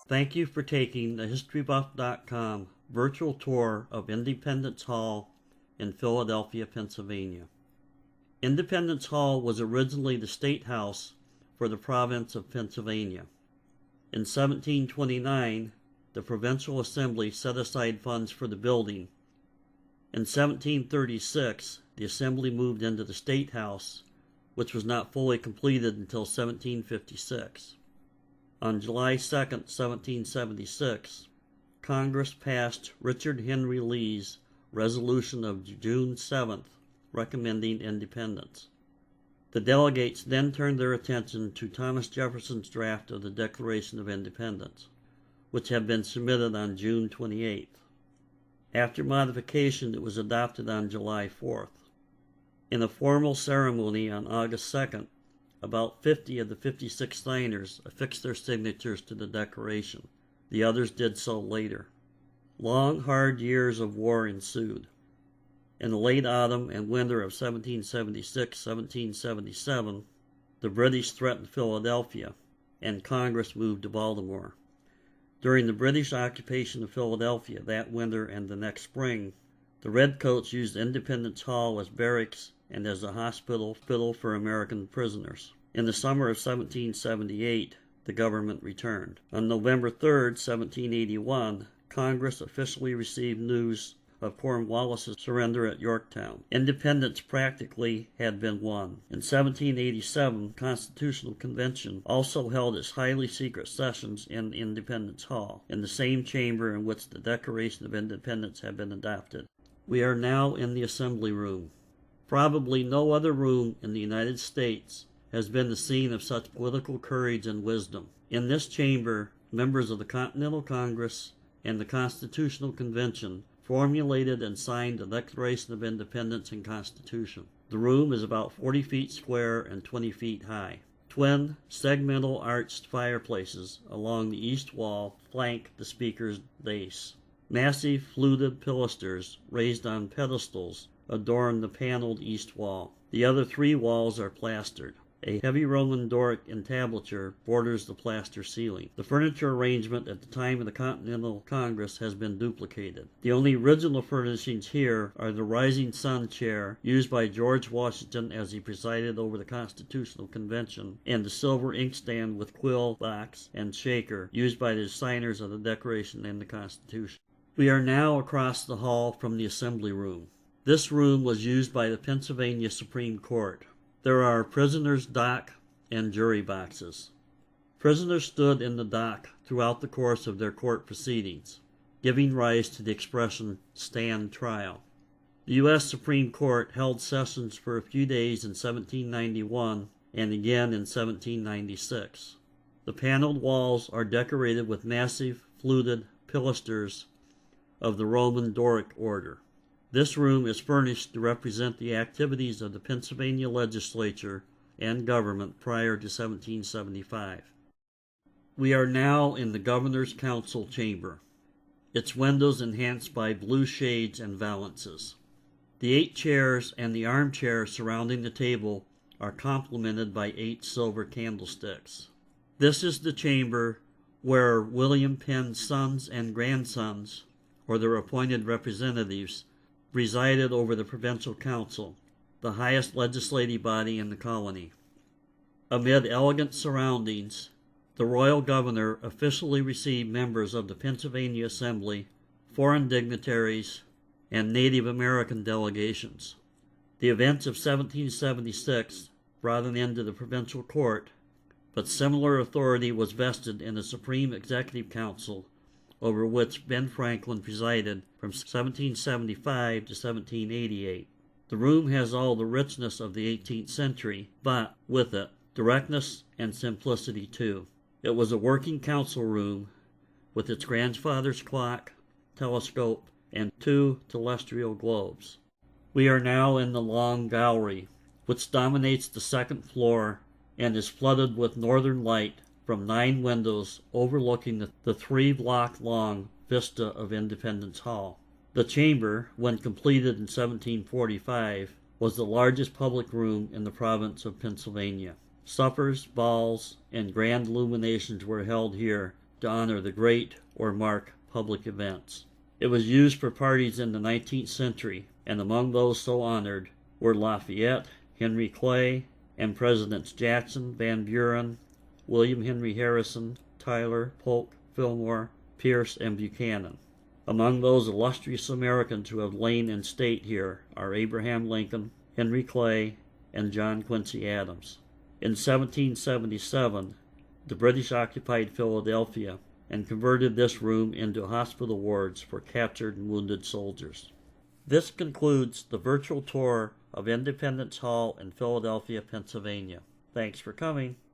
Thank you for taking the HistoryBuff.com virtual tour of Independence Hall in Philadelphia, Pennsylvania. Independence Hall was originally the State House for the province of Pennsylvania. In 1729, the Provincial Assembly set aside funds for the building. In 1736, the Assembly moved into the State House, which was not fully completed until 1756. On July 2, 1776, Congress passed Richard Henry Lee's resolution of June 7th recommending independence. The delegates then turned their attention to Thomas Jefferson's draft of the Declaration of Independence, which had been submitted on June 28th. After modification, it was adopted on July 4th. In a formal ceremony on August 2nd, about 50 of the 56 signers affixed their signatures to the Declaration. The others did so later. Long, hard years of war ensued. In the late autumn and winter of 1776-1777, the British threatened Philadelphia, and Congress moved to Baltimore. During the British occupation of Philadelphia that winter and the next spring, the Redcoats used Independence Hall as barracks and as a hospital for American prisoners. In the summer of 1778, the government returned. On November 3, 1781, Congress officially received news of Cornwallis's surrender at Yorktown. Independence practically had been won. In 1787, the Constitutional Convention also held its highly secret sessions in Independence Hall, in the same chamber in which the Declaration of Independence had been adopted. We are now in the Assembly Room. Probably no other room in the United States has been the scene of such political courage and wisdom. In this chamber, members of the Continental Congress and the Constitutional Convention formulated and signed the Declaration of Independence and Constitution. The room is about 40 feet square and 20 feet high. Twin segmental arched fireplaces along the east wall flank the speaker's dais. Massive fluted pilasters raised on pedestals adorn the paneled east wall. The other three walls are plastered. A heavy Roman Doric entablature borders the plaster ceiling. The furniture arrangement at the time of the Continental Congress has been duplicated. The only original furnishings here are the rising sun chair used by George Washington as he presided over the Constitutional Convention, and the silver inkstand with quill, box, and shaker used by the signers of the Declaration and the Constitution. We are now across the hall from the Assembly Room. This room was used by the Pennsylvania Supreme Court. There are prisoners' dock and jury boxes. Prisoners stood in the dock throughout the course of their court proceedings, giving rise to the expression stand trial. The U.S. Supreme Court held sessions for a few days in 1791 and again in 1796. The paneled walls are decorated with massive fluted pilasters of the Roman Doric order. This room is furnished to represent the activities of the Pennsylvania legislature and government prior to 1775. We are now in the Governor's Council chamber, its windows enhanced by blue shades and valances. The 8 chairs and the armchair surrounding the table are complemented by 8 silver candlesticks. This is the chamber where William Penn's sons and grandsons, or their appointed representatives, presided over the Provincial Council, the highest legislative body in the colony. Amid elegant surroundings, the royal governor officially received members of the Pennsylvania Assembly, foreign dignitaries, and Native American delegations. The events of 1776 brought an end to the Provincial Court, but similar authority was vested in the Supreme Executive Council, over which Ben Franklin presided from 1775 to 1788. The room has all the richness of the 18th century, but, with it, directness and simplicity too. It was a working council room, with its grandfather's clock, telescope, and 2 telestial globes. We are now in the long gallery, which dominates the second floor and is flooded with northern light from 9 windows overlooking the 3-block-long vista of Independence Hall. The chamber, when completed in 1745, was the largest public room in the province of Pennsylvania. Suppers, balls, and grand illuminations were held here to honor the great or mark public events. It was used for parties in the 19th century, and among those so honored were Lafayette, Henry Clay, and Presidents Jackson, Van Buren, William Henry Harrison, Tyler, Polk, Fillmore, Pierce, and Buchanan. Among those illustrious Americans who have lain in state here are Abraham Lincoln, Henry Clay, and John Quincy Adams. In 1777, the British occupied Philadelphia and converted this room into hospital wards for captured and wounded soldiers. This concludes the virtual tour of Independence Hall in Philadelphia, Pennsylvania. Thanks for coming.